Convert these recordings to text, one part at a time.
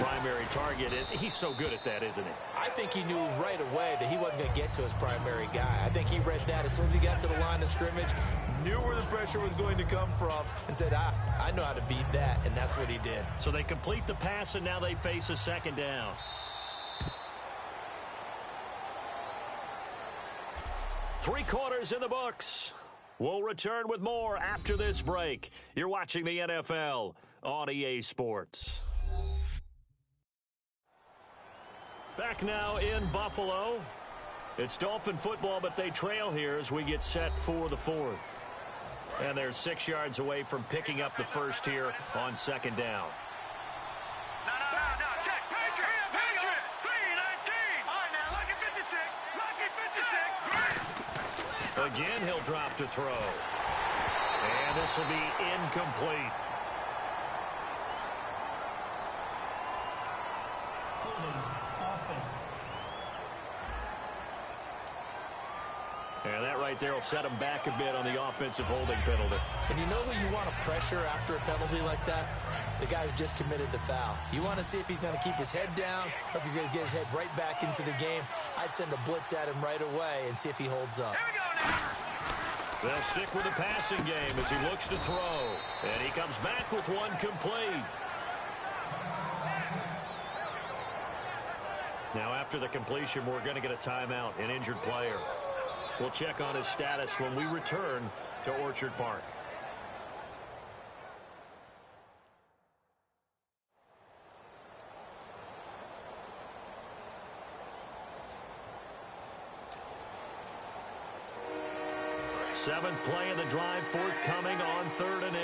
primary target. And he's so good at that, isn't he? I think he knew right away that he wasn't going to get to his primary guy. I think he read that as soon as he got to the line of scrimmage, knew where the pressure was going to come from, and said, I know how to beat that, and that's what he did. So they complete the pass, and now they face a second down. Three quarters in the books. We'll return with more after this break. You're watching the NFL on EA Sports. Back now in Buffalo. It's Dolphin football, but they trail here as we get set for the fourth. And they're 6 yards away from picking up the first here on second down. Check. Patriot. 3-19. All right, now, lucky 56. Again, he'll drop to throw. And this will be incomplete. Holding offense. And that right there will set him back a bit on the offensive holding penalty. And you know who you want to pressure after a penalty like that? The guy who just committed the foul. You want to see if he's going to keep his head down or if he's going to get his head right back into the game. I'd send a blitz at him right away and see if he holds up. Here we go now. They'll stick with the passing game as he looks to throw. And he comes back with one complete. Now after the completion, we're going to get a timeout, an injured player. We'll check on his status when we return to Orchard Park. Seventh play of the drive, forthcoming on 3rd and 8.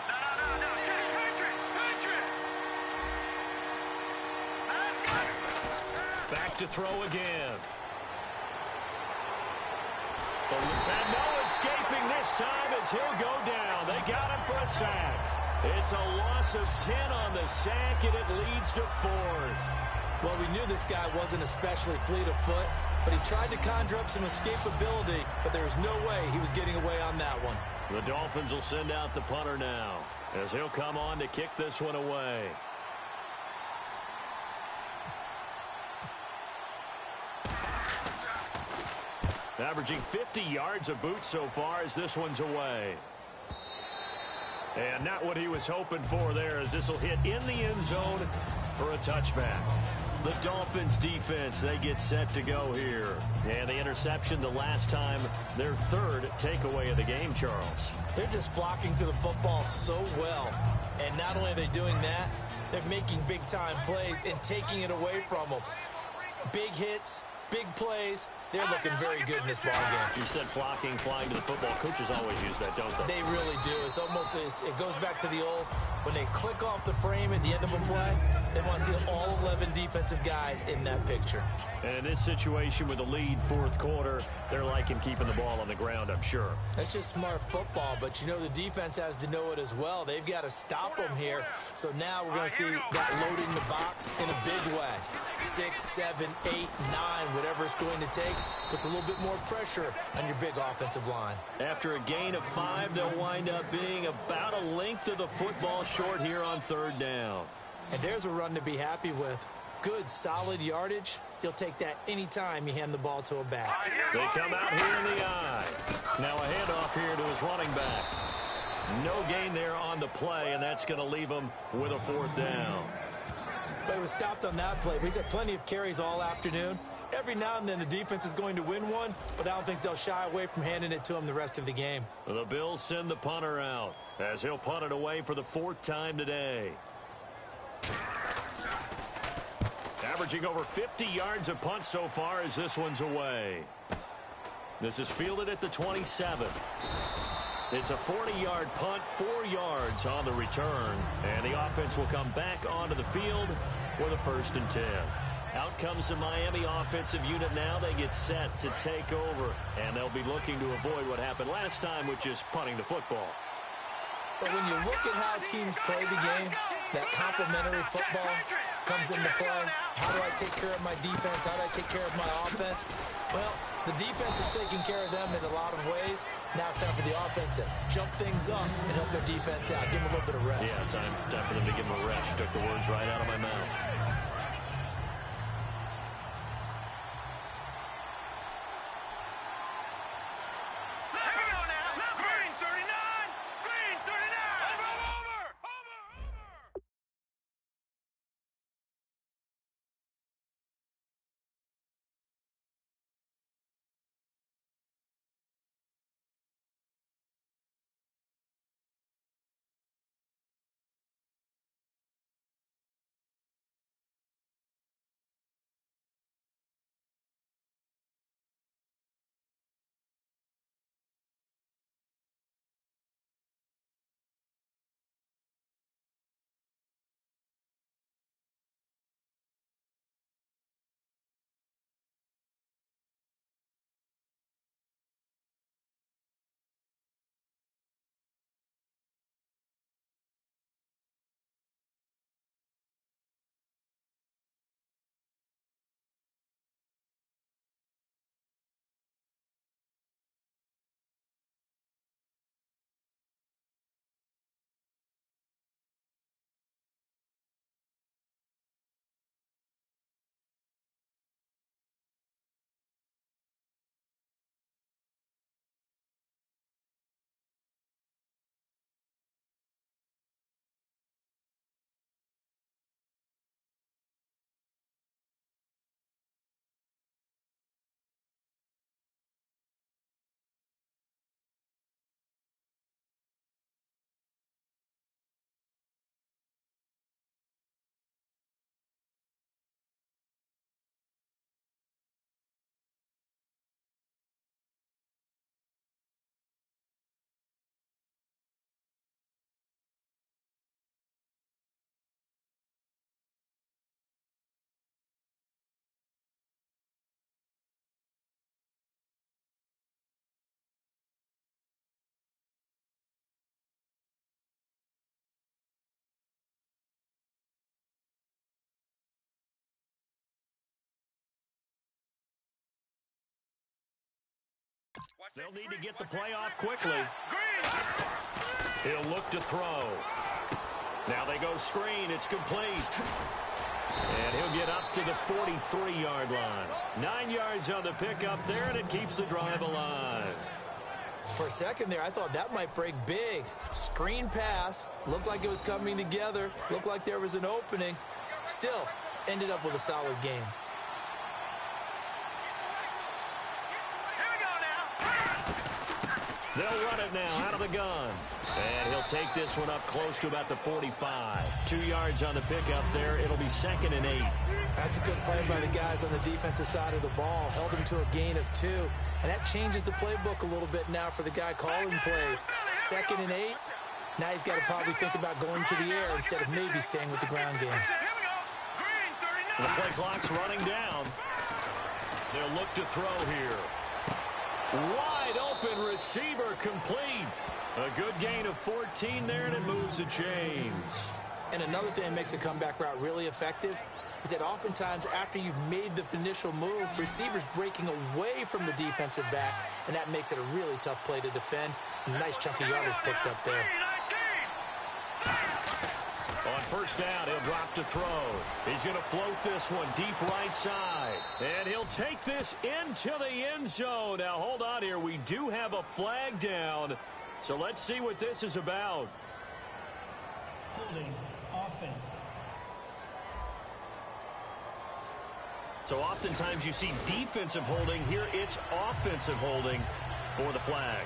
No. Check. Patriot. Let's go. Back to throw again. And no escaping this time as he'll go down. They got him for a sack. It's a loss of 10 on the sack, and it leads to 4th. Well, we knew this guy wasn't especially fleet of foot, but he tried to conjure up some escapability, but there was no way he was getting away on that one. The Dolphins will send out the punter now as he'll come on to kick this one away. Averaging 50 yards a boot so far as this one's away. And not what he was hoping for there as this will hit in the end zone for a touchback. The Dolphins defense, they get set to go here. And the interception the last time, their 3rd takeaway of the game, Charles. They're just flocking to the football so well. And not only are they doing that, they're making big-time plays and taking it away from them. Big hits, big plays. They're looking very good in this ball game. You said flocking, flying to the football. Coaches always use that, don't they? They really do. It's almost it goes back to the old, when they click off the frame at the end of a play, they want to see all 11 defensive guys in that picture. And in this situation with the lead 4th quarter, they're liking keeping the ball on the ground, I'm sure. That's just smart football, but you know the defense has to know it as well. They've got to stop them here. So now we're going to see that loading the box in a big way. 6, 7, 8, 9, whatever it's going to take, puts a little bit more pressure on your big offensive line. After a gain of 5, they'll wind up being about a length of the football short here on 3rd down. And there's a run to be happy with. Good, solid yardage. You'll take that anytime you hand the ball to a back. They come out here in the eye. Now a handoff here to his running back. No gain there on the play, and that's going to leave him with a 4th down. But he was stopped on that play. But he's had plenty of carries all afternoon. Every now and then the defense is going to win one, but I don't think they'll shy away from handing it to him the rest of the game. The Bills send the punter out as he'll punt it away for the 4th time today. Averaging over 50 yards a punt so far as this one's away. This is fielded at the 27. It's a 40-yard punt, 4 yards on the return, and the offense will come back onto the field with a 1st and 10. Out comes the Miami offensive unit now. They get set to take over, and they'll be looking to avoid what happened last time, which is punting the football. But when you look at how teams play the game, that complementary football, comes into play. How do I take care of my defense? How do I take care of my offense? Well, the defense is taking care of them in a lot of ways. Now it's time for the offense to jump things up and help their defense out. Give them a little bit of rest. Yeah, time for them to give them a rest. Took the words right out of my mouth. They'll need to get the play off quickly. He'll look to throw. Now they go screen. It's complete. And he'll get up to the 43-yard line. 9 yards on the pickup there, and it keeps the drive alive. For a second there, I thought that might break big. Screen pass. Looked like it was coming together. Looked like there was an opening. Still, ended up with a solid game. They'll run it now out of the gun. And he'll take this one up close to about the 45. 2 yards on the pickup there. It'll be 2nd and 8. That's a good play by the guys on the defensive side of the ball. Held him to a gain of 2. And that changes the playbook a little bit now for the guy calling plays. 2nd and 8. Now he's got to probably think about going to the air instead of maybe staying with the ground game. The play clock's running down. They'll look to throw here. Wide open receiver complete. A good gain of 14 there, and it moves the chains. And another thing that makes the comeback route really effective is that oftentimes after you've made the initial move, receivers breaking away from the defensive back, and that makes it a really tough play to defend. A nice chunk of yardage picked up there. On first down, he'll drop to throw. He's going to float this one deep right side. And he'll take this into the end zone. Now, hold on here. We do have a flag down. So let's see what this is about. Holding offense. So oftentimes you see defensive holding. Here it's offensive holding for the flag.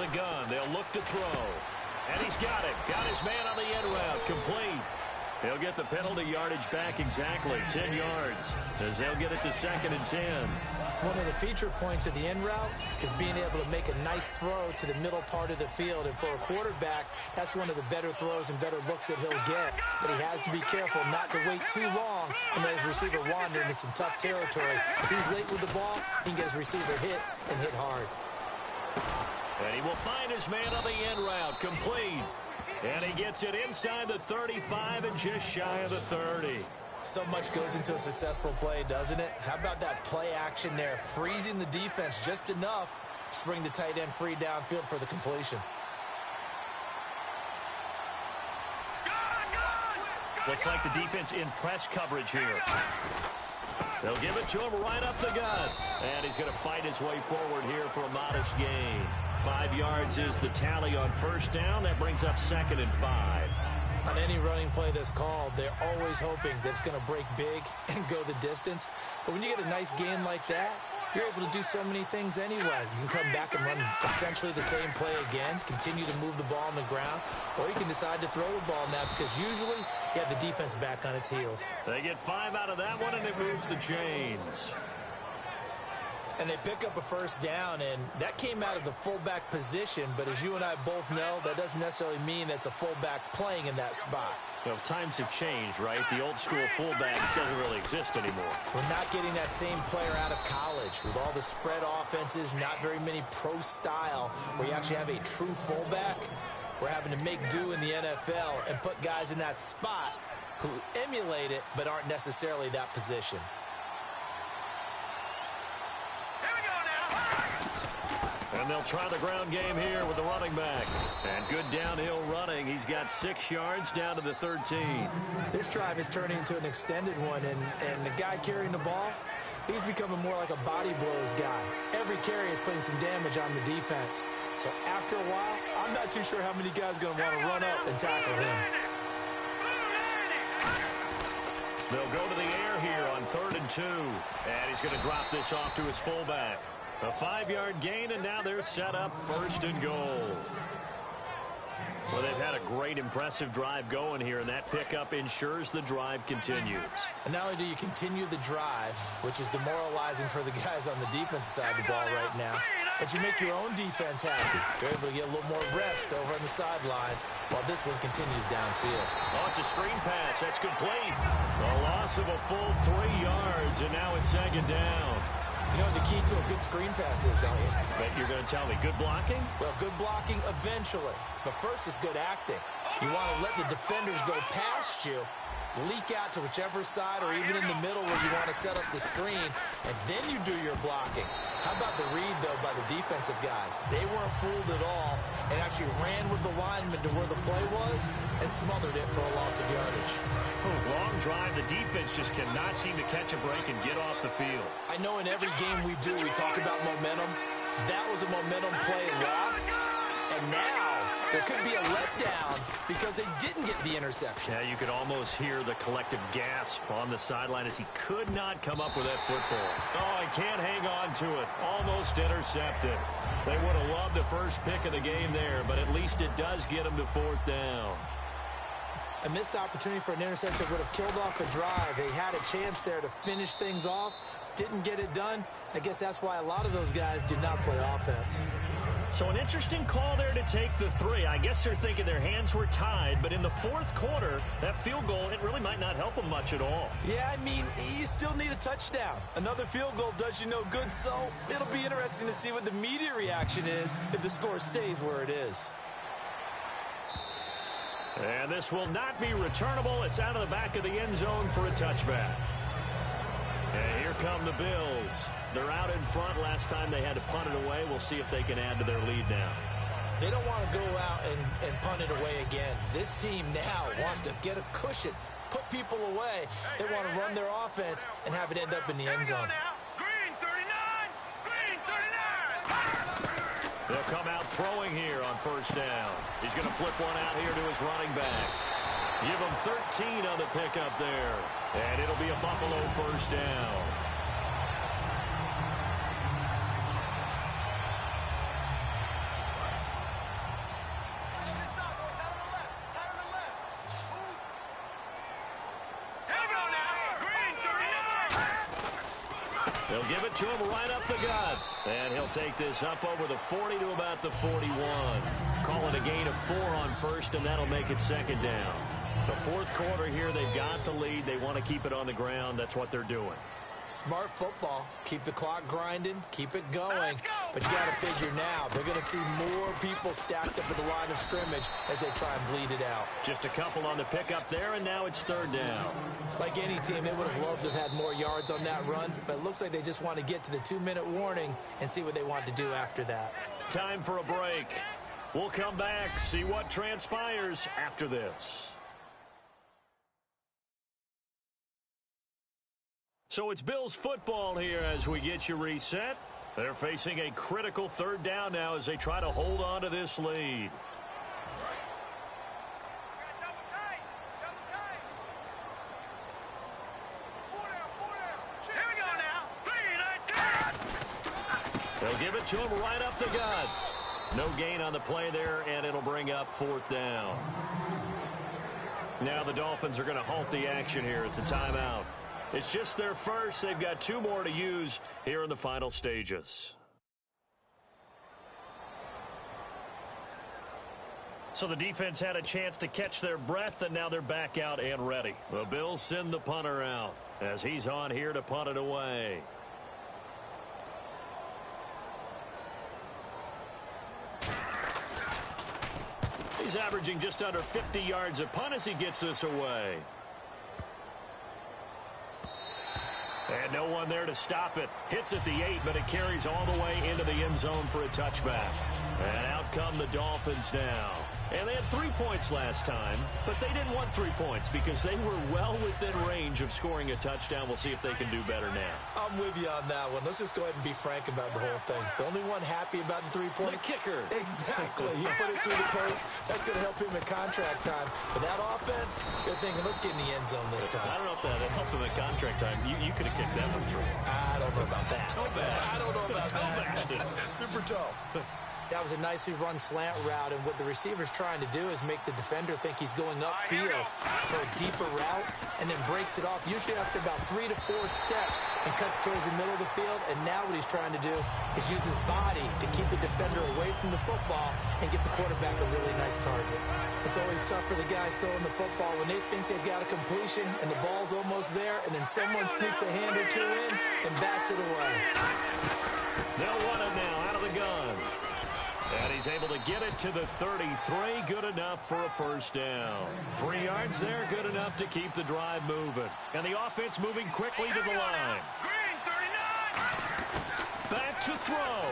the gun. They'll look to throw. And he's got it. Got his man on the end route. Complete. He'll get the penalty yardage back exactly, 10 yards, as they'll get it to 2nd and 10. One of the feature points of the end route is being able to make a nice throw to the middle part of the field. And for a quarterback, that's one of the better throws and better looks that he'll get. But he has to be careful not to wait too long and let his receiver wander into some tough territory. If he's late with the ball, he can get his receiver hit and hit hard. And he will find his man on the end route, complete. And he gets it inside the 35 and just shy of the 30. So much goes into a successful play, doesn't it? How about that play action there, freezing the defense just enough to bring the tight end free downfield for the completion. Looks like the defense in press coverage here. They'll give it to him right up the gut. And he's going to fight his way forward here for a modest gain. 5 yards is the tally on first down. That brings up 2nd and 5. On any running play that's called, they're always hoping that it's going to break big and go the distance. But when you get a nice gain like that, you're able to do so many things anyway. You can come back and run essentially the same play again, continue to move the ball on the ground, or you can decide to throw the ball now because usually you have the defense back on its heels. They get 5 out of that one, and it moves the chains. And they pick up a first down, and that came out of the fullback position. But as you and I both know, that doesn't necessarily mean that's a fullback playing in that spot. Well, times have changed, right? The old school fullback doesn't really exist anymore. We're not getting that same player out of college with all the spread offenses, not very many pro style, where you actually have a true fullback. We're having to make do in the NFL and put guys in that spot who emulate it but aren't necessarily that position. And they'll try the ground game here with the running back. And good downhill running. He's got 6 yards down to the 13. This drive is turning into an extended one, and the guy carrying the ball, he's becoming more like a body blows guy. Every carry is putting some damage on the defense. So after a while, I'm not too sure how many guys are going to want to run up and tackle him. They'll go to the air here on 3rd and 2. And he's going to drop this off to his fullback. A 5-yard gain, and now they're set up 1st and goal. Well, they've had a great, impressive drive going here, and that pickup ensures the drive continues. And not only do you continue the drive, which is demoralizing for the guys on the defensive side of the ball right now, but you make your own defense happy. You're able to get a little more rest over on the sidelines while this one continues downfield. Oh, it's a screen pass. That's complete. A loss of a full 3 yards, and now it's 2nd down. You know what the key to a good screen pass is, don't you? Bet you're going to tell me. Good blocking? Well, good blocking eventually. But first is good acting. You want to let the defenders go past you, leak out to whichever side or even in the middle where you want to set up the screen, and then you do your blocking. How about the read, though, by the defensive guys? They weren't fooled at all and actually ran with the lineman to where the play was and smothered it for a loss of yardage. Oh, long drive. The defense just cannot seem to catch a break and get off the field. I know in every game we do, we talk about momentum. That was a momentum play lost, and now there could be a letdown because they didn't get the interception. Yeah, you could almost hear the collective gasp on the sideline as he could not come up with that football. Oh, he can't hang on to it. Almost intercepted. They would have loved the first pick of the game there, but at least it does get them to 4th down. A missed opportunity for an interception would have killed off a drive. They had a chance there to finish things off. Didn't get it done. I guess that's why a lot of those guys do not play offense. So an interesting call there to take the 3. I guess they're thinking their hands were tied, but in the 4th quarter, that field goal, it really might not help them much at all. Yeah, I mean, you still need a touchdown. Another field goal does you no good, so it'll be interesting to see what the media reaction is if the score stays where it is. And this will not be returnable. It's out of the back of the end zone for a touchback. And here come the Bills. They're out in front. Last time they had to punt it away. We'll see if they can add to their lead now. They don't want to go out and punt it away again. This team now wants to get a cushion, put people away. They want to run their offense and have it end up in the end zone. Green 39! Green 39! They'll come out throwing here on 1st down. He's going to flip one out here to his running back. Give him 13 on the pickup there. And it'll be a Buffalo 1st down. They'll give it to him right up the gut. And he'll take this up over the 40 to about the 41. Call it a gain of 4 on first, and that'll make it second down. The fourth quarter here, they've got the lead. They want to keep it on the ground. That's what they're doing. Smart football. Keep the clock grinding. Keep it going. But you got to figure now, they're going to see more people stacked up at the line of scrimmage as they try and bleed it out. Just a couple on the pickup there, and now it's third down. Like any team, they would have loved to have had more yards on that run, but it looks like they just want to get to the 2-minute warning and see what they want to do after that. Time for a break. We'll come back, see what transpires after this. So it's Bills football here as we get you reset. They're facing a critical third down now as they try to hold on to this lead. Here we go now. 3-19. They'll give it to him right up the gut. No gain on the play there, and it'll bring up fourth down. Now the Dolphins are going to halt the action here. It's a timeout. It's just their first. They've got 2 more to use here in the final stages. So the defense had a chance to catch their breath, and now they're back out and ready. The Bills send the punter out as he's on here to punt it away. He's averaging just under 50 yards a punt as he gets this away. And no one there to stop it. Hits at the 8, but it carries all the way into the end zone for a touchback. And out come the Dolphins now. And they had 3 points last time, but they didn't want 3 points because they were well within range of scoring a touchdown. We'll see if they can do better now. I'm with you on that one. Let's just go ahead and be frank about the whole thing. The only one happy about the 3-point. The kicker. Exactly. He put it through the post. That's going to help him at contract time. But that offense, they're thinking, let's get in the end zone this time. I don't know if that helped him at contract time. You could have kicked that one through. I don't know about that. Toe bad. I don't know about Toe that. bad. Super toe. That was a nicely run slant route, and what the receiver's trying to do is make the defender think he's going upfield for a deeper route, and then breaks it off, usually after about 3 to 4 steps, and cuts towards the middle of the field. And now what he's trying to do is use his body to keep the defender away from the football and get the quarterback a really nice target. It's always tough for the guys throwing the football when they think they've got a completion and the ball's almost there, and then someone sneaks a hand or two in and bats it away. They'll run it now out of the gun. And he's able to get it to the 33. Good enough for a first down. 3 yards there, good enough to keep the drive moving. And the offense moving quickly to the line. Green 39. Back to throw.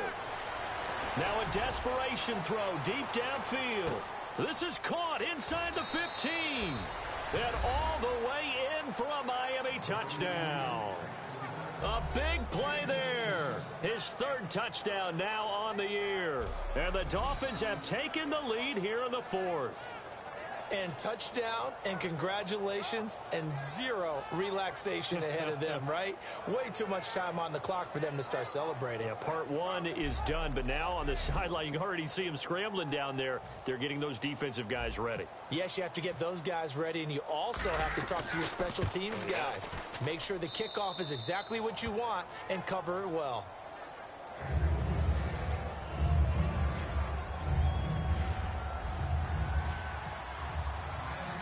Now a desperation throw deep downfield. This is caught inside the 15. And all the way in for a Miami touchdown. A big play there. His 3rd touchdown now on the year. And the Dolphins have taken the lead here in the 4th. And touchdown, and congratulations, and 0 relaxation ahead of them, right? Way too much time on the clock for them to start celebrating. Yeah, part 1 is done, but now on the sideline, you can already see them scrambling down there. They're getting those defensive guys ready. Yes, you have to get those guys ready, and you also have to talk to your special teams guys. Make sure the kickoff is exactly what you want and cover it well.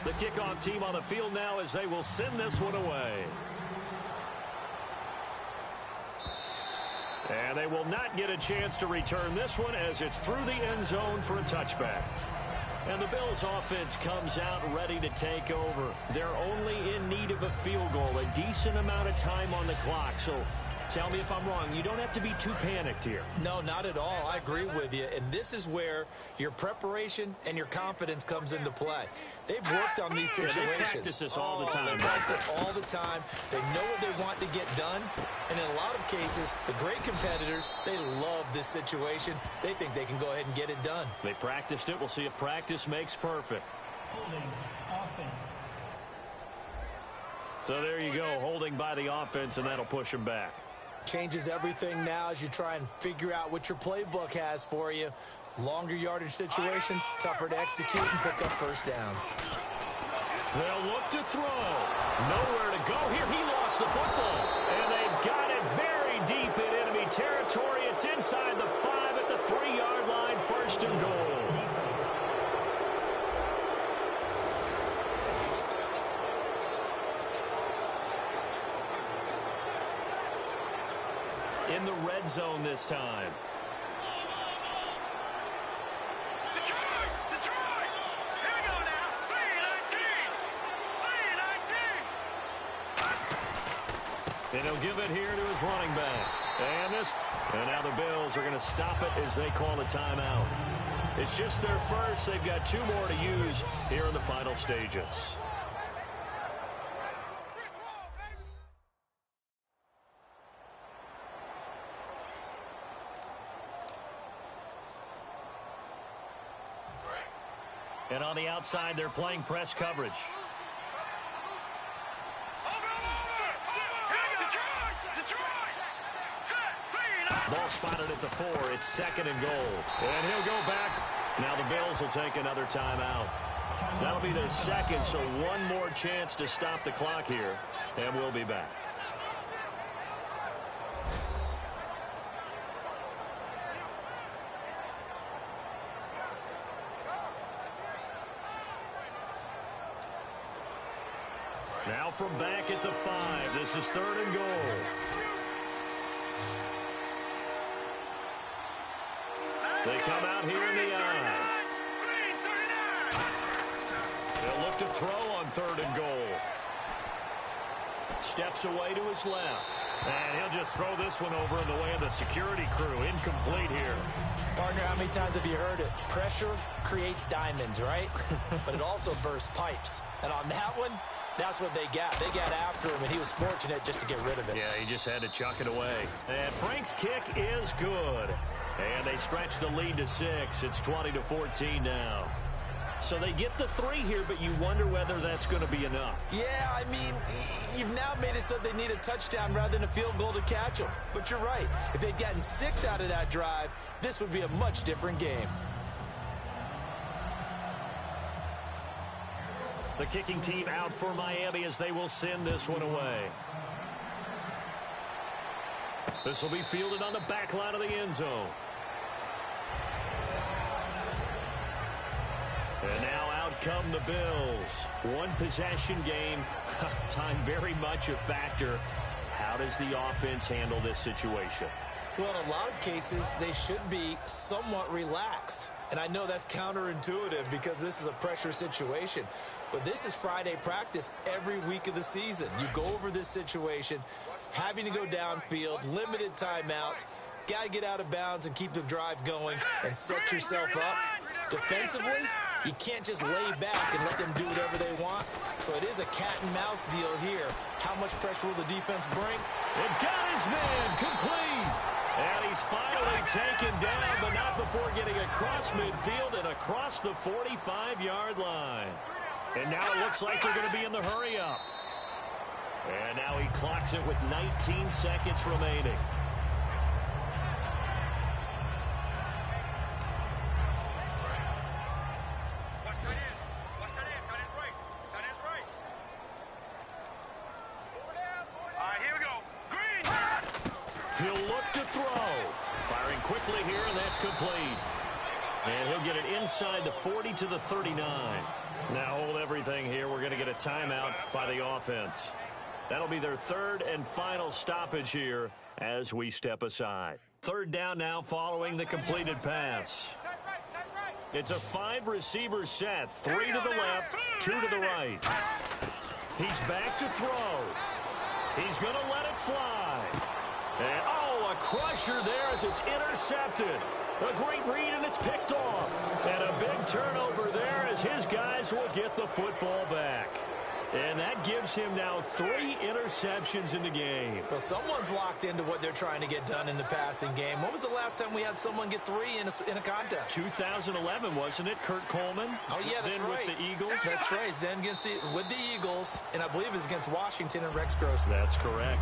The kickoff team on the field now as they will send this one away. And they will not get a chance to return this one as it's through the end zone for a touchback. And the Bills offense comes out ready to take over. They're only in need of a field goal, a decent amount of time on the clock. So tell me if I'm wrong. You don't have to be too panicked here. No, not at all. I agree with you. And this is where your preparation and your confidence comes into play. They've worked on these situations. Yeah, they practice this all the time. They practice it all the time. They know what they want to get done. And in a lot of cases, the great competitors, they love this situation. They think they can go ahead and get it done. They practiced it. We'll see if practice makes perfect. Holding offense. So there you go, holding by the offense, and that'll push them back. Changes everything now as you try and figure out what your playbook has for you. Longer yardage situations, tougher to execute and pick up first downs. They'll look to throw. Nowhere to go here. He lost the football. And they've got it very deep in enemy territory. It's inside the 5 at the 3-yard line, 1st and goal. Defense. In the red zone this time. Detroit! Detroit! Here we go now. 319! 319! And he'll give it here to his running back. And now the Bills are going to stop it as they call a timeout. It's just their first. They've got 2 more to use here in the final stages. And on the outside, they're playing press coverage. Ball spotted at the 4. It's 2nd and goal. And he'll go back. Now the Bills will take another timeout. That'll be their second, so one more chance to stop the clock here. And we'll be back. Now from back at the 5. This is 3rd and goal. They come out here in the eye. They'll look to throw on 3rd and goal. Steps away to his left. And he'll just throw this one over in the way of the security crew. Incomplete here. Partner, how many times have you heard it? Pressure creates diamonds, right? But it also bursts pipes. And on that one, that's what they got. They got after him, and he was fortunate just to get rid of it. Yeah, he just had to chuck it away. And Frank's kick is good. And they stretch the lead to 6. It's 20-14 now. So they get the 3 here, but you wonder whether that's going to be enough. Yeah, I mean, you've now made it so they need a touchdown rather than a field goal to catch them. But you're right. If they'd gotten 6 out of that drive, this would be a much different game. The kicking team out for Miami as they will send this one away. This will be fielded on the back line of the end zone. And now out come the Bills. One possession game. Time very much a factor. How does the offense handle this situation? Well, in a lot of cases, they should be somewhat relaxed. And I know that's counterintuitive because this is a pressure situation. But this is Friday practice every week of the season. You go over this situation, having to go downfield, limited timeouts, got to get out of bounds and keep the drive going and set yourself up. Defensively, you can't just lay back and let them do whatever they want. So it is a cat-and-mouse deal here. How much pressure will the defense bring? It got his man complete. And he's finally taken down, but not before getting across midfield and across the 45-yard line. And now it looks like they're going to be in the hurry-up. And now he clocks it with 19 seconds remaining. He'll look to throw. Firing quickly here, and that's complete. And he'll get it inside the 40 to the 39. Now hold everything here. We're going to get a timeout by the offense. That'll be their 3rd and final stoppage here as we step aside. 3rd down now following the completed pass. It's a 5-receiver set. 3 to the left, 2 to the right. He's back to throw. He's going to let it fly. And, a crusher there as it's intercepted. A great read, and it's picked off. And a big turnover there as his guys will get the football back. And that gives him now 3 interceptions in the game. Well, someone's locked into what they're trying to get done in the passing game. When was the last time we had someone get 3 in a contest? 2011, wasn't it? Kurt Coleman? Oh, yeah, that's then right. With the Eagles? That's right. Then with the Eagles, and I believe it's against Washington and Rex Grossman. That's correct.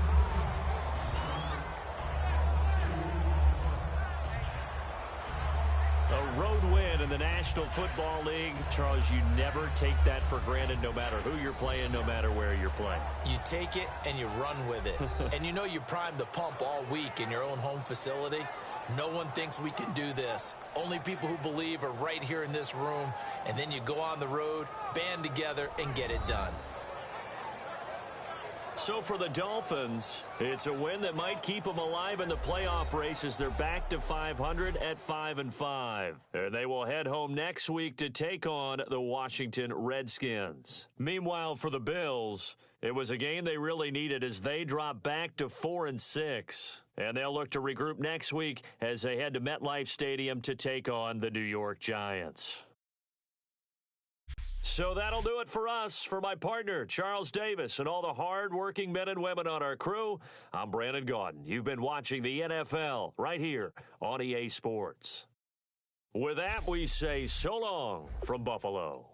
A road win in the National National Football League, Charles, you never take that for granted no matter who you're playing, no matter where you're playing. You take it and you run with it. And you know you primed the pump all week in your own home facility. No one thinks we can do this. Only people who believe are right here in this room. And then you go on the road, band together, and get it done. So for the Dolphins, it's a win that might keep them alive in the playoff race as they're back to 500 at 5-5. And they will head home next week to take on the Washington Redskins. Meanwhile, for the Bills, it was a game they really needed as they drop back to 4-6. And they'll look to regroup next week as they head to MetLife Stadium to take on the New York Giants. So that'll do it for us. For my partner, Charles Davis, and all the hard-working men and women on our crew, I'm Brandon Gaudin. You've been watching the NFL right here on EA Sports. With that, we say so long from Buffalo.